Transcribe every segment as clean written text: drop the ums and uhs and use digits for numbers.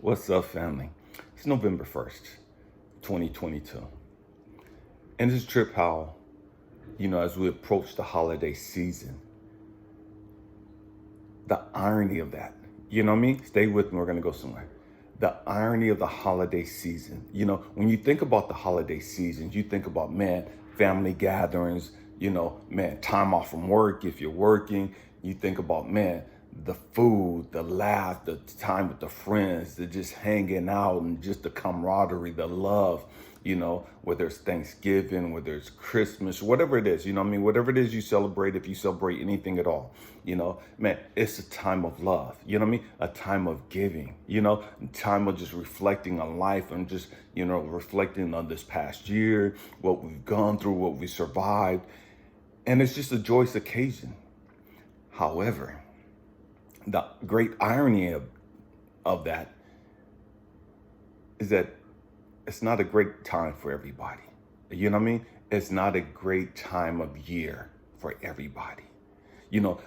What's up, family? It's November 1st, 2022. And this trip, how, as we approach the holiday season, the irony of that, you know what I mean? Stay with me, we're going to go somewhere. The irony of the holiday season. When you think about the holiday seasons, you think about, man, family gatherings, man, time off from work if you're working. You think about, man, the food, the laugh, the time with the friends, the just hanging out and just the camaraderie, the love, whether it's Thanksgiving, whether it's Christmas, whatever it is, whatever it is you celebrate, if you celebrate anything at all, man, it's a time of love, a time of giving, a time of just reflecting on life and just, reflecting on this past year, what we've gone through, what we survived. And it's just a joyous occasion. However, the great irony of that is that it's not a great time for everybody. You know what I mean? It's not a great time of year for everybody.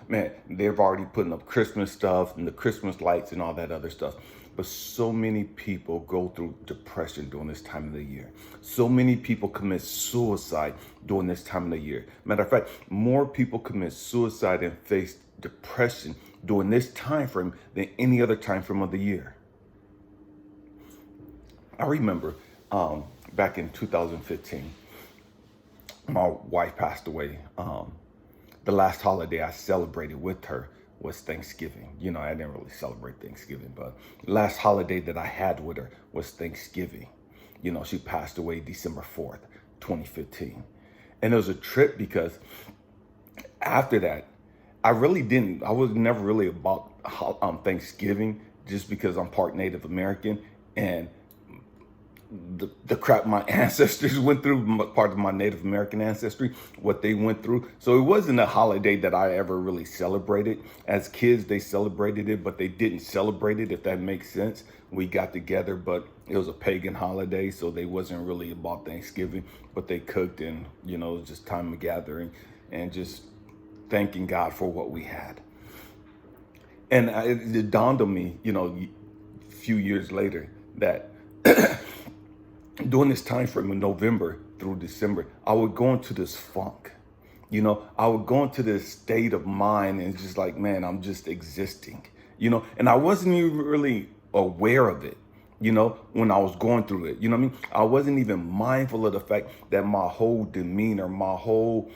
Man, they've already putting up Christmas stuff and the Christmas lights and all that other stuff. But so many people go through depression during this time of the year. So many people commit suicide during this time of the year. Matter of fact, more people commit suicide and face depression during this time frame than any other time frame of the year. I remember back in 2015, my wife passed away. The last holiday I celebrated with her was Thanksgiving. I didn't really celebrate Thanksgiving, but the last holiday that I had with her was Thanksgiving. She passed away December 4th, 2015. And it was a trip because after that, I was never really about Thanksgiving, just because I'm part Native American and the crap my ancestors went through, part of my Native American ancestry, what they went through. So it wasn't a holiday that I ever really celebrated. As kids, they celebrated it, but they didn't celebrate it, if that makes sense. We got together, but it was a pagan holiday, so they wasn't really about Thanksgiving, but they cooked and, it was just time of gathering and just thanking God for what we had. And it dawned on me, a few years later that during this time frame of November through December, I would go into this funk. I would go into this state of mind and just like, man, I'm just existing, and I wasn't even really aware of it, when I was going through it. I wasn't even mindful of the fact that my whole demeanor, my whole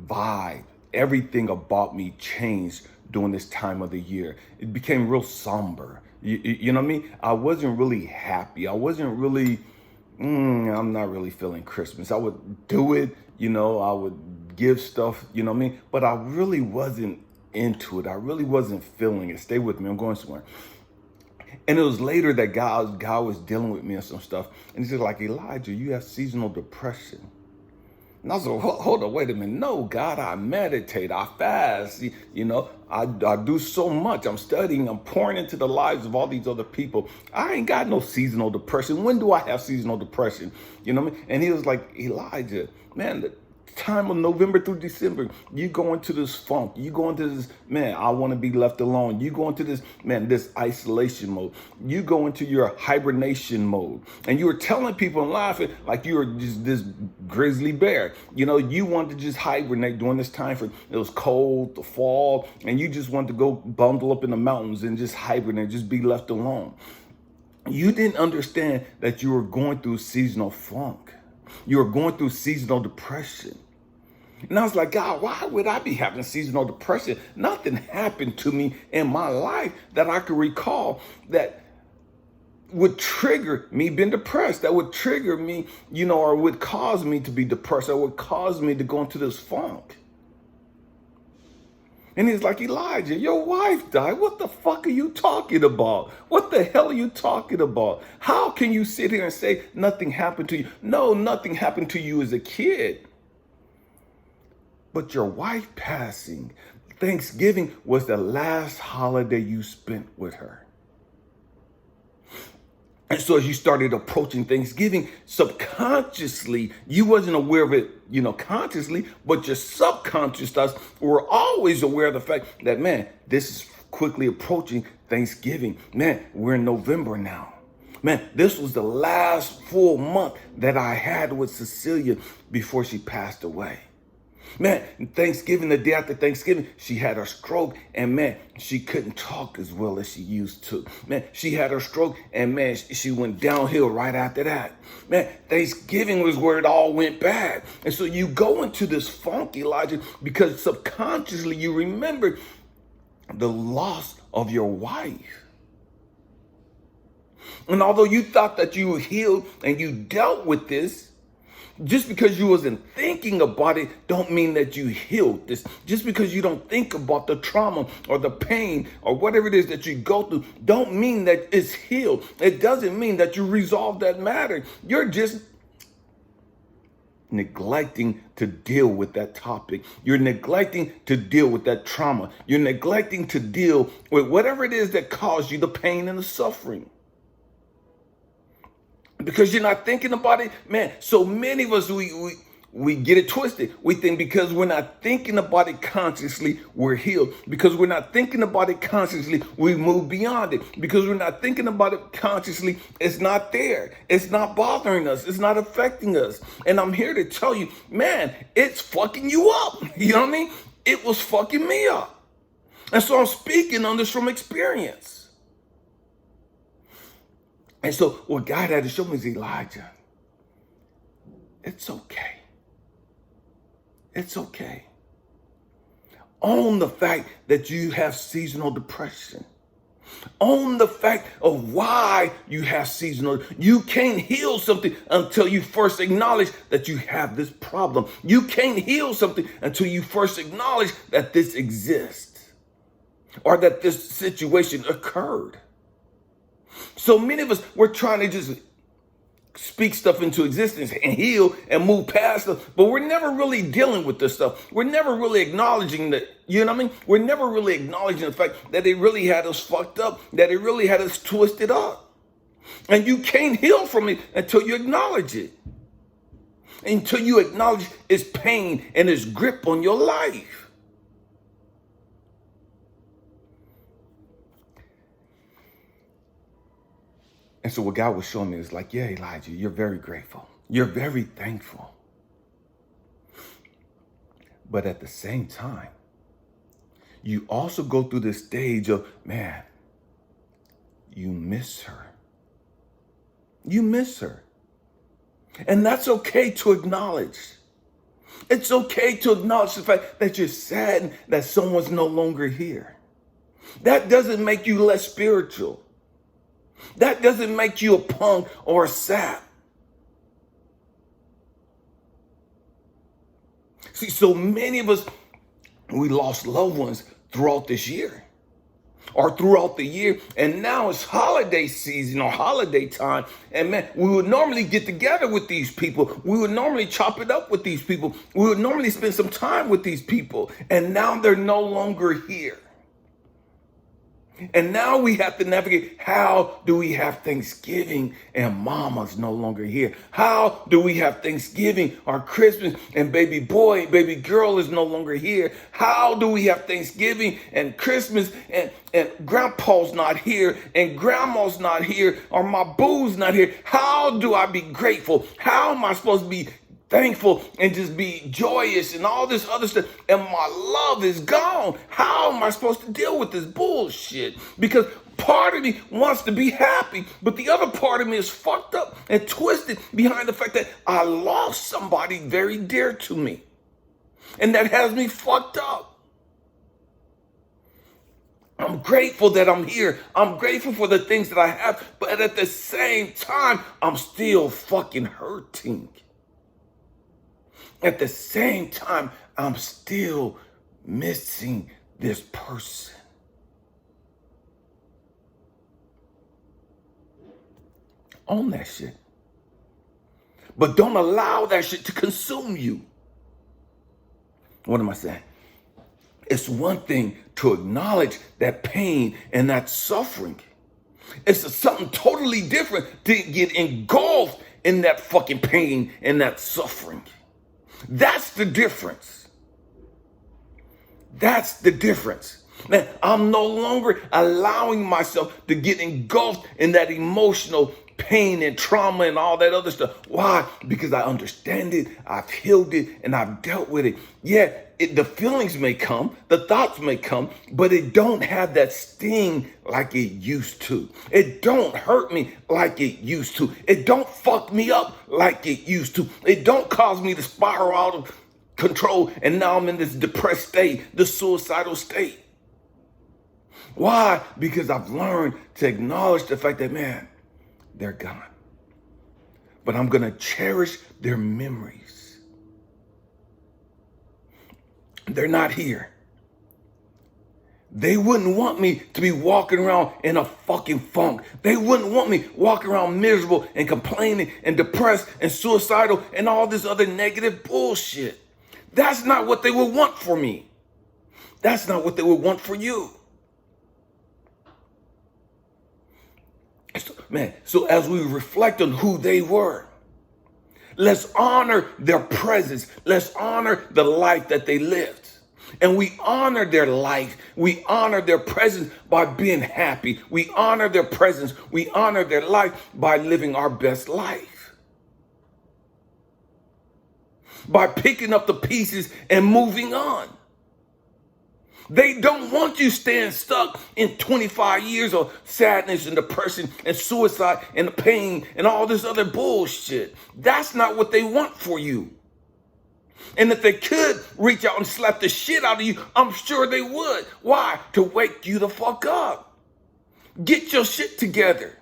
vibe, everything about me changed during this time of the year. It became real somber. You know what I mean? I wasn't really happy. I wasn't really, I'm not really feeling Christmas. I would do it, I would give stuff, but I really wasn't into it. I really wasn't feeling it. Stay with me. I'm going somewhere. And it was later that God was dealing with me on some stuff. And he said, like, Elijah, you have seasonal depression. And I was like, hold on, wait a minute. No, God, I meditate, I fast, I do so much. I'm studying, I'm pouring into the lives of all these other people. I ain't got no seasonal depression. When do I have seasonal depression? You know what I mean? And he was like, Elijah, man, the time of November through December, you go into this funk. You go into this, man, I want to be left alone. You go into this, man, this isolation mode. You go into your hibernation mode. And you were telling people and laughing like you were just this grizzly bear. You wanted to just hibernate during this time frame. It was cold, the fall, and you just wanted to go bundle up in the mountains and just hibernate, just be left alone. You didn't understand that you were going through seasonal funk. You were going through seasonal depression. And I was like, God, why would I be having seasonal depression? Nothing happened to me in my life that I could recall that would trigger me being depressed, that would trigger me, or would cause me to be depressed, or would cause me to go into this funk. And he's like, Elijah, your wife died. What the fuck are you talking about? What the hell are you talking about? How can you sit here and say nothing happened to you? No, nothing happened to you as a kid. But your wife passing, Thanksgiving was the last holiday you spent with her. And so as you started approaching Thanksgiving, subconsciously, you wasn't aware of it, consciously, but your subconscious thoughts were always aware of the fact that, man, this is quickly approaching Thanksgiving. Man, we're in November now. Man, this was the last full month that I had with Cecilia before she passed away. Man, Thanksgiving, the day after Thanksgiving, she had her stroke, and man, she couldn't talk as well as she used to. Man, she had her stroke, and man, she went downhill right after that. Man, Thanksgiving was where it all went bad. And so you go into this funk, Elijah, because subconsciously you remember the loss of your wife. And although you thought that you were healed and you dealt with this, just because you wasn't thinking about it don't mean that you healed this. Just because you don't think about the trauma or the pain or whatever it is that you go through don't mean that it's healed. It doesn't mean that you resolved that matter. You're just neglecting to deal with that topic. You're neglecting to deal with that trauma. You're neglecting to deal with whatever it is that caused you the pain and the suffering. Because you're not thinking about it, man. So many of us, we get it twisted. We think because we're not thinking about it consciously, we're healed. Because we're not thinking about it consciously, we move beyond it. Because we're not thinking about it consciously, it's not there. It's not bothering us. It's not affecting us. And I'm here to tell you, man, it's fucking you up. You know what I mean? It was fucking me up. And so I'm speaking on this from experience. And so what God had to show me is, Elijah, it's okay. It's okay. Own the fact that you have seasonal depression. Own the fact of why you have seasonal. You can't heal something until you first acknowledge that you have this problem. You can't heal something until you first acknowledge that this exists or that this situation occurred. So many of us, we're trying to just speak stuff into existence and heal and move past stuff, but we're never really dealing with this stuff. We're never really acknowledging that, you know what I mean? We're never really acknowledging the fact that it really had us fucked up, that it really had us twisted up. And you can't heal from it until you acknowledge it. Until you acknowledge its pain and its grip on your life. And so what God was showing me is like, yeah, Elijah, you're very grateful. You're very thankful. But at the same time, you also go through this stage of, man, you miss her. You miss her. And that's okay to acknowledge. It's okay to acknowledge the fact that you're saddened that someone's no longer here. That doesn't make you less spiritual. That doesn't make you a punk or a sap. See, so many of us, we lost loved ones throughout this year or throughout the year. And now it's holiday season or holiday time. And man, we would normally get together with these people. We would normally chop it up with these people. We would normally spend some time with these people. And now they're no longer here. And now we have to navigate, how do we have Thanksgiving and mama's no longer here? How do we have Thanksgiving or Christmas and baby boy, baby girl is no longer here? How do we have Thanksgiving and Christmas and grandpa's not here and grandma's not here or my boo's not here? How do I be grateful? How am I supposed to be thankful and just be joyous and all this other stuff, and my love is gone? How am I supposed to deal with this bullshit? Because part of me wants to be happy, but the other part of me is fucked up and twisted behind the fact that I lost somebody very dear to me, and that has me fucked up. I'm grateful that I'm here. I'm grateful for the things that I have, but at the same time, I'm still fucking hurting. At the same time, I'm still missing this person. Own that shit. But don't allow that shit to consume you. What am I saying? It's one thing to acknowledge that pain and that suffering. It's something totally different to get engulfed in that fucking pain and that suffering. That's the difference. That's the difference. Man, I'm no longer allowing myself to get engulfed in that emotional pain and trauma and all that other stuff. Why? Because I understand it, I've healed it, and I've dealt with it. Yeah, the feelings may come, the thoughts may come, but it don't have that sting like it used to. It don't hurt me like it used to. It don't fuck me up like it used to. It don't cause me to spiral out of control, and now I'm in this depressed state, this suicidal state. Why? Because I've learned to acknowledge the fact that, man, they're gone. But I'm going to cherish their memories. They're not here. They wouldn't want me to be walking around in a fucking funk. They wouldn't want me walking around miserable and complaining and depressed and suicidal and all this other negative bullshit. That's not what they would want for me. That's not what they would want for you. So as we reflect on who they were, let's honor their presence. Let's honor the life that they lived. And we honor their life. We honor their presence by being happy. We honor their presence. We honor their life by living our best life. By picking up the pieces and moving on. They don't want you staying stuck in 25 years of sadness and depression and suicide and pain and all this other bullshit. That's not what they want for you. And if they could reach out and slap the shit out of you, I'm sure they would. Why? To wake you the fuck up. Get your shit together.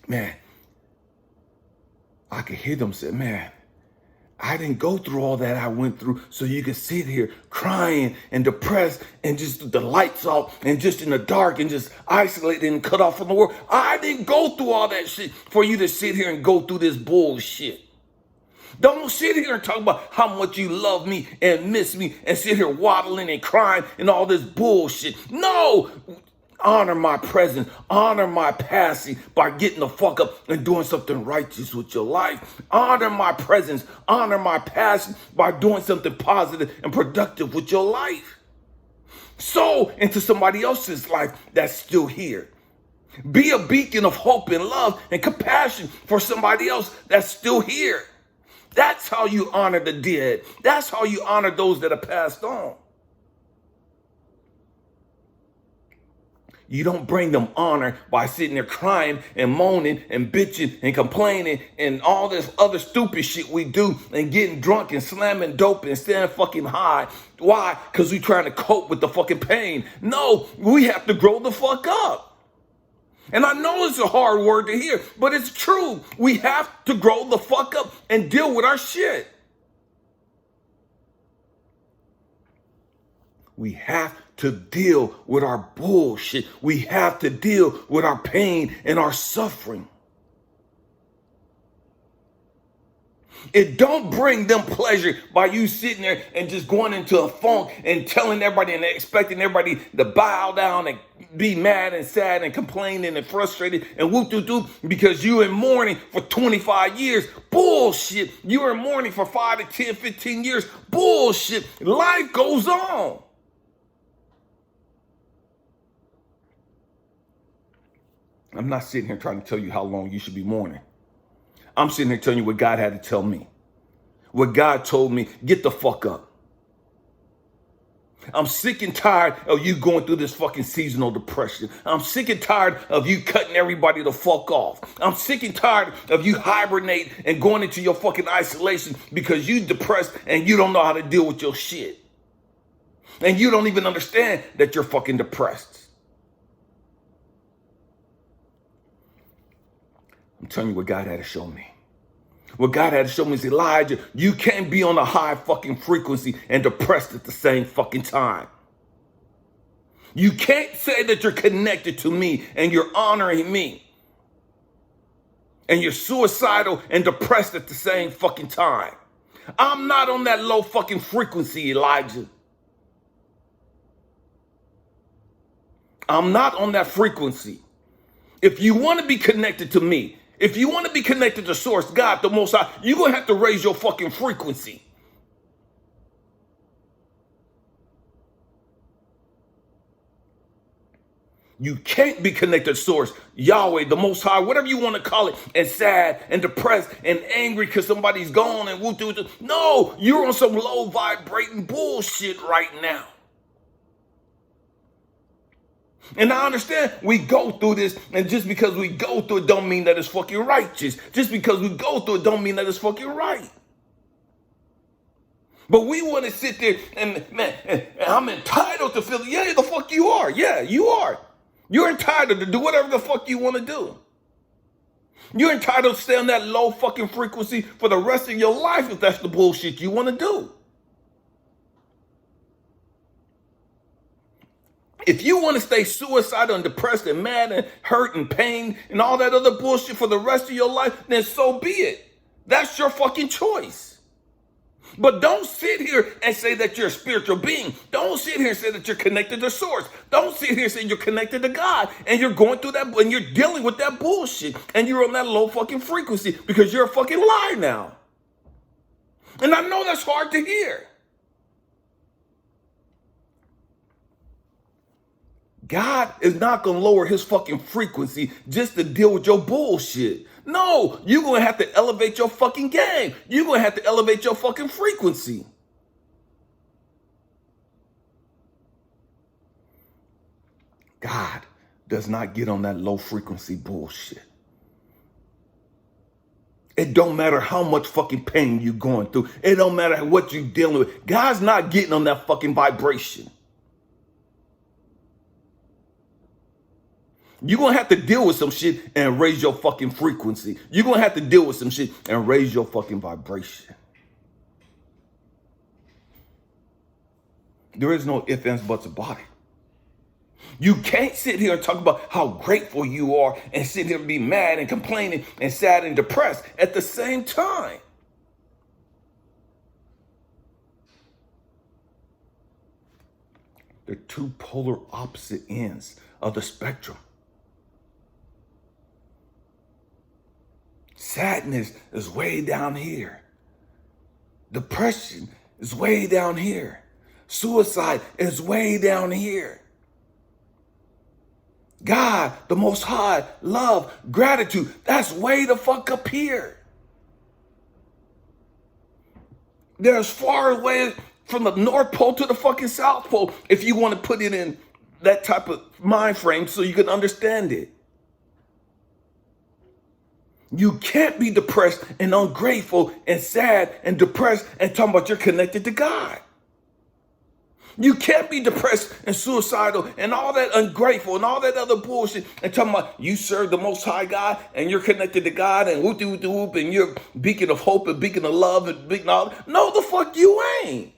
Man, I could hear them say, man, I didn't go through all that I went through so you could sit here crying and depressed and just the lights off and just in the dark and just isolated and cut off from the world. I didn't go through all that shit for you to sit here and go through this bullshit. Don't sit here and talk about how much you love me and miss me and sit here waddling and crying and all this bullshit. No! Honor my presence, honor my passing by getting the fuck up and doing something righteous with your life. Honor my presence, honor my passion by doing something positive and productive with your life. Sow into somebody else's life that's still here. Be a beacon of hope and love and compassion for somebody else that's still here. That's how you honor the dead. That's how you honor those that have passed on. You don't bring them honor by sitting there crying and moaning and bitching and complaining and all this other stupid shit we do and getting drunk and slamming dope and staying fucking high. Why? Because we trying to cope with the fucking pain. No, we have to grow the fuck up. And I know it's a hard word to hear, but it's true. We have to grow the fuck up and deal with our shit. We have to deal with our bullshit. We have to deal with our pain and our suffering. It don't bring them pleasure by you sitting there and just going into a funk and telling everybody and expecting everybody to bow down and be mad and sad and complaining and frustrated and whoop-de-doop because you in mourning for 25 years. Bullshit. You were in mourning for 5 to 10, 15 years. Bullshit. Life goes on. I'm not sitting here trying to tell you how long you should be mourning. I'm sitting here telling you what God had to tell me. What God told me, get the fuck up. I'm sick and tired of you going through this fucking seasonal depression. I'm sick and tired of you cutting everybody the fuck off. I'm sick and tired of you hibernating and going into your fucking isolation because you depressed and you don't know how to deal with your shit. And you don't even understand that you're fucking depressed. I'm telling you what God had to show me. What God had to show me is, Elijah, you can't be on a high fucking frequency and depressed at the same fucking time. You can't say that you're connected to me and you're honoring me. And you're suicidal and depressed at the same fucking time. I'm not on that low fucking frequency, Elijah. I'm not on that frequency. If you want to be connected to me, if you want to be connected to Source, God, the Most High, you're going to have to raise your fucking frequency. You can't be connected to source, Yahweh, the Most High, whatever you want to call it, and sad and depressed and angry because somebody's gone and woo-doo-doo. No, you're on some low vibrating bullshit right now. And I understand we go through this, and just because we go through it don't mean that it's fucking righteous. Just because we go through it don't mean that it's fucking right. But we want to sit there and, man, I'm entitled to feel, yeah, the fuck you are. Yeah, you are. You're entitled to do whatever the fuck you want to do. You're entitled to stay on that low fucking frequency for the rest of your life if that's the bullshit you want to do. If you want to stay suicidal and depressed and mad and hurt and pain and all that other bullshit for the rest of your life, then so be it. That's your fucking choice. But don't sit here and say that you're a spiritual being. Don't sit here and say that you're connected to source. Don't sit here and say you're connected to God and you're going through that and you're dealing with that bullshit and you're on that low fucking frequency because you're a fucking lie now. And I know that's hard to hear. God is not going to lower his fucking frequency just to deal with your bullshit. No, you're going to have to elevate your fucking game. You're going to have to elevate your fucking frequency. God does not get on that low frequency bullshit. It don't matter how much fucking pain you're going through. It don't matter what you're dealing with. God's not getting on that fucking vibration. You're going to have to deal with some shit and raise your fucking frequency. You're going to have to deal with some shit and raise your fucking vibration. There is no ifs, ands, buts about it. You can't sit here and talk about how grateful you are and sit here and be mad and complaining and sad and depressed at the same time. They're two polar opposite ends of the spectrum. Sadness is way down here. Depression is way down here. Suicide is way down here. God, the Most High, love, gratitude, that's way the fuck up here. They're as far away from the North Pole to the fucking South Pole if you want to put it in that type of mind frame so you can understand it. You can't be depressed and ungrateful and sad and depressed and talking about you're connected to God. You can't be depressed and suicidal and all that ungrateful and all that other bullshit and talking about you serve the Most High God and you're connected to God and whoop and you're beacon of hope and beacon of love and beacon of... No, the fuck you ain't.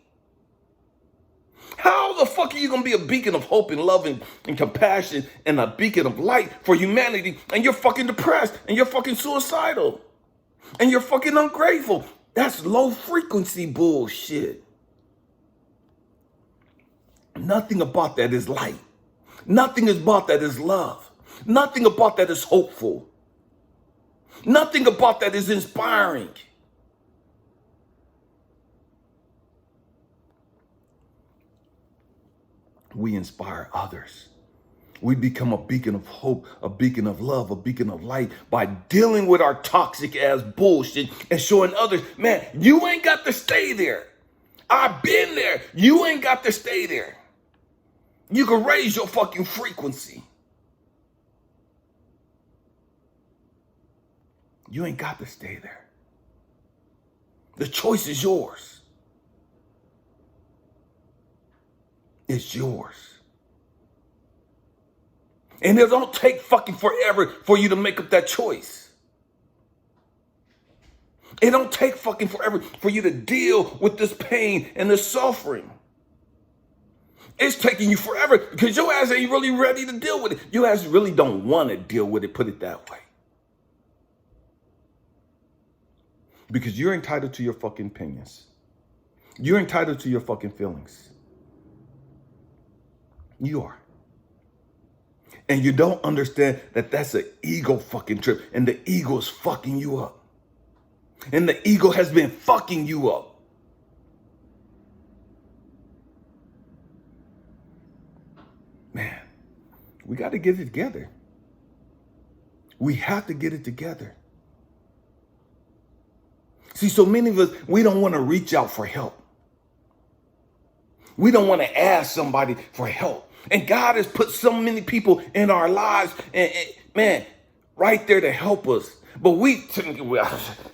How the fuck are you going to be a beacon of hope and love and compassion and a beacon of light for humanity and you're fucking depressed and you're fucking suicidal and you're fucking ungrateful? That's low frequency bullshit. Nothing about that is light. Nothing about that is love. Nothing about that is hopeful. Nothing about that is inspiring. We inspire others. We become a beacon of hope, a beacon of love, a beacon of light by dealing with our toxic ass bullshit and showing others, man, you ain't got to stay there. I've been there. You ain't got to stay there. You can raise your fucking frequency. You ain't got to stay there. The choice is yours. It's yours. And it don't take fucking forever for you to make up that choice. It don't take fucking forever for you to deal with this pain and this suffering. It's taking you forever because your ass ain't really ready to deal with it. Your ass really don't want to deal with it, put it that way. Because you're entitled to your fucking opinions. You're entitled to your fucking feelings. You are. And you don't understand that that's an ego fucking trip. And the ego is fucking you up. And the ego has been fucking you up. Man, We got to get it together. We have to get it together. See, so many of us, we don't want to reach out for help. We don't want to ask somebody for help. And God has put so many people in our lives, and man, right there to help us. But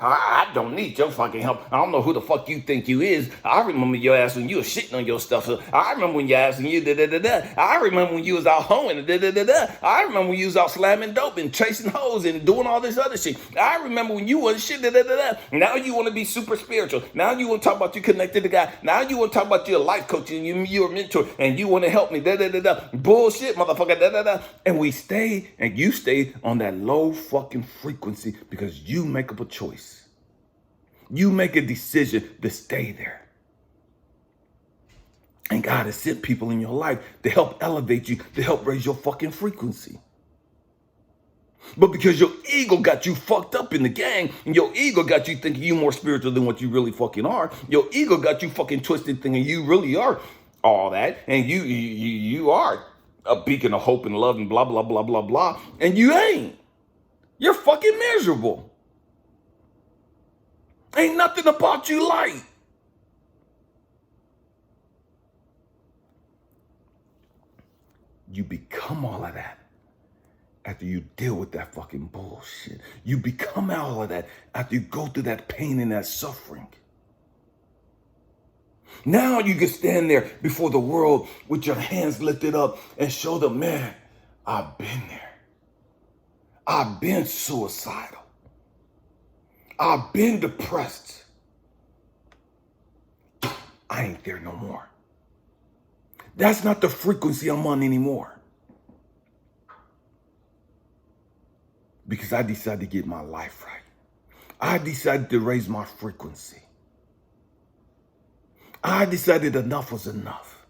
I don't need your fucking help. I don't know who the fuck you think you is. I remember your ass when you was shitting on your stuff. I remember when your ass when you da-da-da-da. I remember when you was out hoeing and da-da-da-da. I remember when you was out slamming dope and chasing hoes and doing all this other shit. I remember when you wasn't shit, da-da-da-da. Now you want to be super spiritual. Now you want to talk about you connected to God. Now you want to talk about you're a life coach and you're a mentor and you want to help me, da-da-da-da. Bullshit, motherfucker, da-da-da. And we stay, and you stay on that low fucking frequency because you make up a choice. You make a decision to stay there. And God has sent people in your life to help elevate you, to help raise your fucking frequency. But because your ego got you fucked up in the gang, and your ego got you thinking you more spiritual than what you really fucking are, your ego got you fucking twisted thinking you really are all that, and you are a beacon of hope and love and blah, blah, blah, blah, blah, and you ain't. You're fucking miserable. Ain't nothing about you light. You become all of that after you deal with that fucking bullshit. You become all of that after you go through that pain and that suffering. Now you can stand there before the world with your hands lifted up and show them, man, I've been there. I've been suicidal. I've been depressed. I ain't there no more. That's not the frequency I'm on anymore. Because I decided to get my life right. I decided to raise my frequency. I decided enough was enough.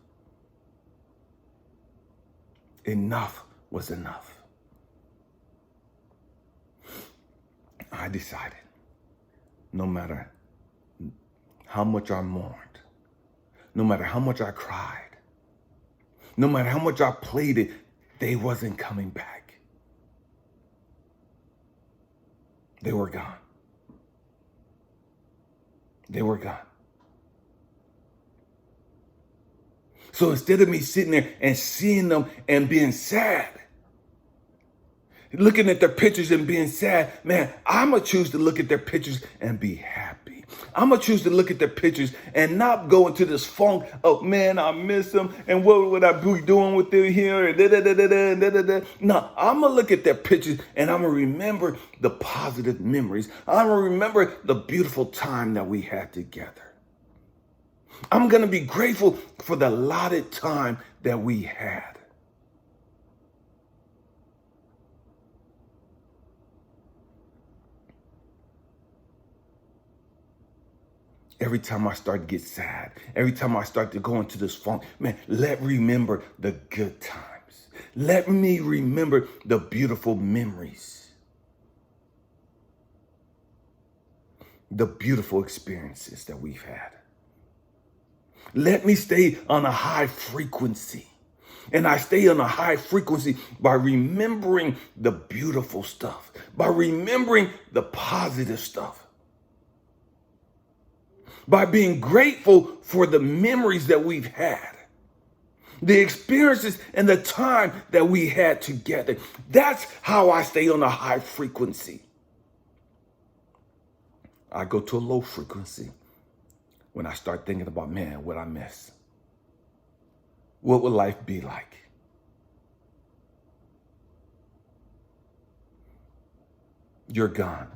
Enough was enough. I decided, no matter how much I mourned, no matter how much I cried, no matter how much I played it, they wasn't coming back. They were gone. They were gone. So instead of me sitting there and seeing them and being sad, looking at their pictures and being sad, man, I'm going to choose to look at their pictures and be happy. I'm going to choose to look at their pictures and not go into this funk of, man, I miss them, and what would I be doing with them here? And da-da-da-da-da-da-da-da. No, I'm going to look at their pictures and I'm going to remember the positive memories. I'm going to remember the beautiful time that we had together. I'm going to be grateful for the allotted time that we had. Every time I start to get sad, every time I start to go into this funk, man, let me remember the good times. Let me remember the beautiful memories. The beautiful experiences that we've had. Let me stay on a high frequency. And I stay on a high frequency by remembering the beautiful stuff, by remembering the positive stuff, by being grateful for the memories that we've had, the experiences and the time that we had together. That's how I stay on a high frequency. I go to a low frequency when I start thinking about, man, what I miss. What would life be like? You're gone.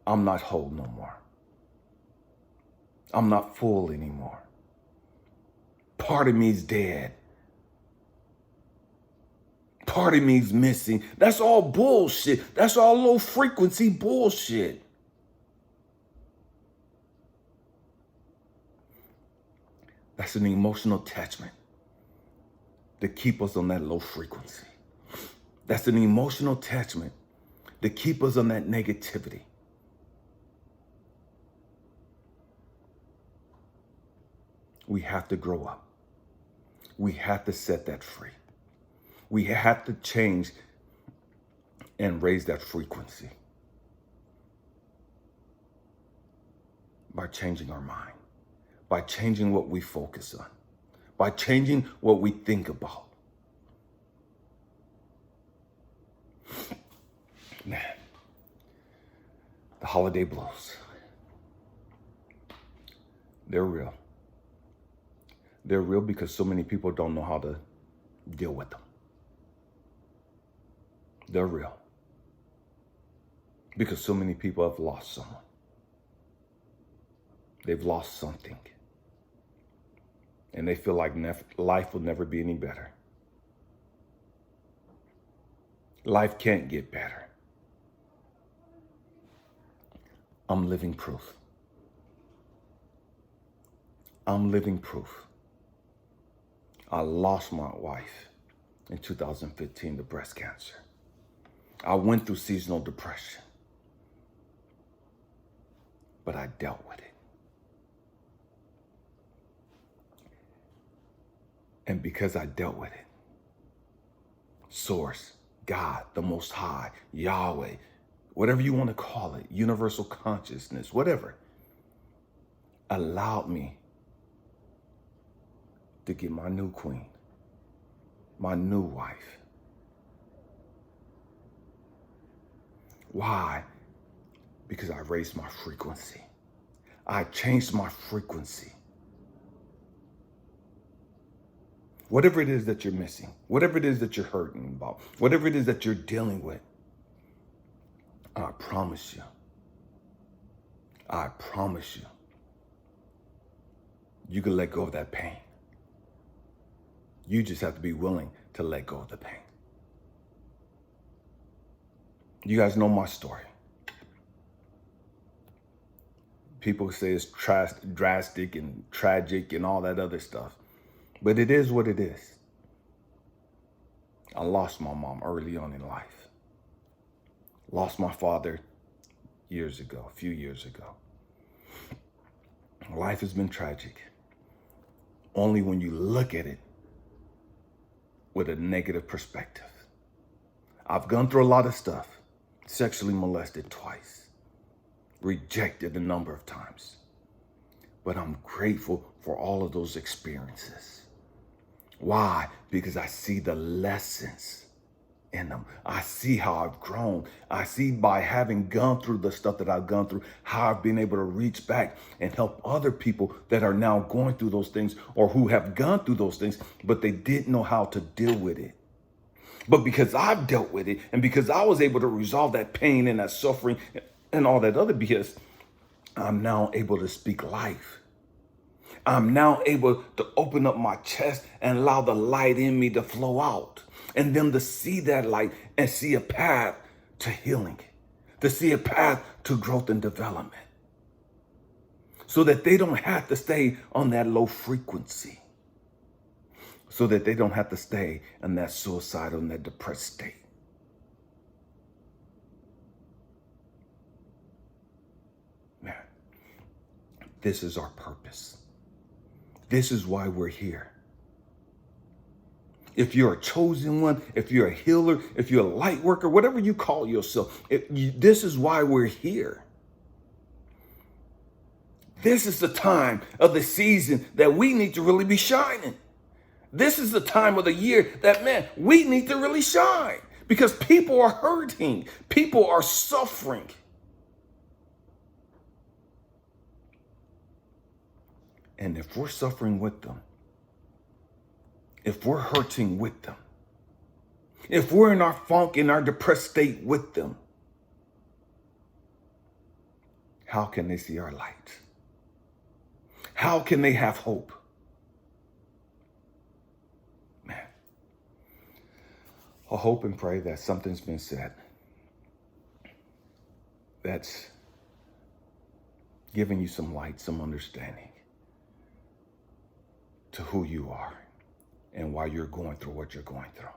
I'm not whole no more. I'm not full anymore. Part of me is dead. Part of me is missing. That's all bullshit. That's all low frequency bullshit. That's an emotional attachment to keep us on that low frequency. That's an emotional attachment to keep us on that negativity. We have to grow up. We have to set that free. We have to change and raise that frequency by changing our mind, by changing what we focus on, by changing what we think about. Man, the holiday blues, they're real. They're real because so many people don't know how to deal with them. They're real because so many people have lost someone. They've lost something. And they feel like life will never be any better. Life can't get better. I'm living proof. I'm living proof. I lost my wife in 2015 to breast cancer. I went through seasonal depression, but I dealt with it. And because I dealt with it, Source, God, the Most High, Yahweh, whatever you want to call it, universal consciousness, whatever, allowed me to get my new queen, my new wife. Why? Because I raised my frequency. I changed my frequency. Whatever it is that you're missing, whatever it is that you're hurting about, whatever it is that you're dealing with, I promise you, you can let go of that pain. You just have to be willing to let go of the pain. You guys know my story. People say it's drastic and tragic and all that other stuff. But it is what it is. I lost my mom early on in life. Lost my father a few years ago. Life has been tragic. Only when you look at it with a negative perspective. I've gone through a lot of stuff. Sexually molested twice. Rejected a number of times. But I'm grateful for all of those experiences. Why? Because I see the lessons in them. I see how I've grown. I see by having gone through the stuff that I've gone through, how I've been able to reach back and help other people that are now going through those things or who have gone through those things, but they didn't know how to deal with it. But because I've dealt with it and because I was able to resolve that pain and that suffering and all that other BS, I'm now able to speak life. I'm now able to open up my chest and allow the light in me to flow out and them to see that light and see a path to healing, to see a path to growth and development so that they don't have to stay on that low frequency, so that they don't have to stay in that suicidal and that depressed state. Man, this is our purpose. This is why we're here. If you're a chosen one, if you're a healer, if you're a light worker, whatever you call yourself, this is why we're here. This is the time of the season that we need to really be shining. This is the time of the year that, man, we need to really shine because people are hurting. People are suffering. And if we're suffering with them, if we're hurting with them, if we're in our funk, in our depressed state with them, how can they see our light? How can they have hope? Man, I hope and pray that something's been said that's giving you some light, some understanding to who you are and why you're going through what you're going through.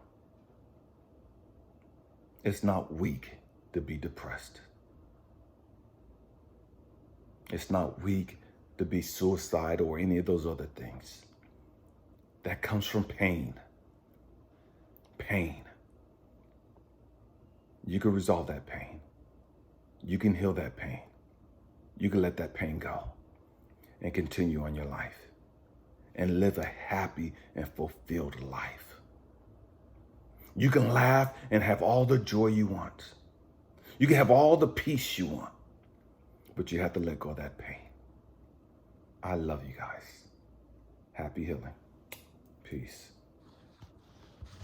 It's not weak to be depressed. It's not weak to be suicidal or any of those other things. That comes from pain. pain. You can resolve that pain. You can heal that pain. You can let that pain go and continue on your life and live a happy and fulfilled life. You can laugh and have all the joy you want. You can have all the peace you want, but you have to let go of that pain. I love you guys. Happy healing. Peace.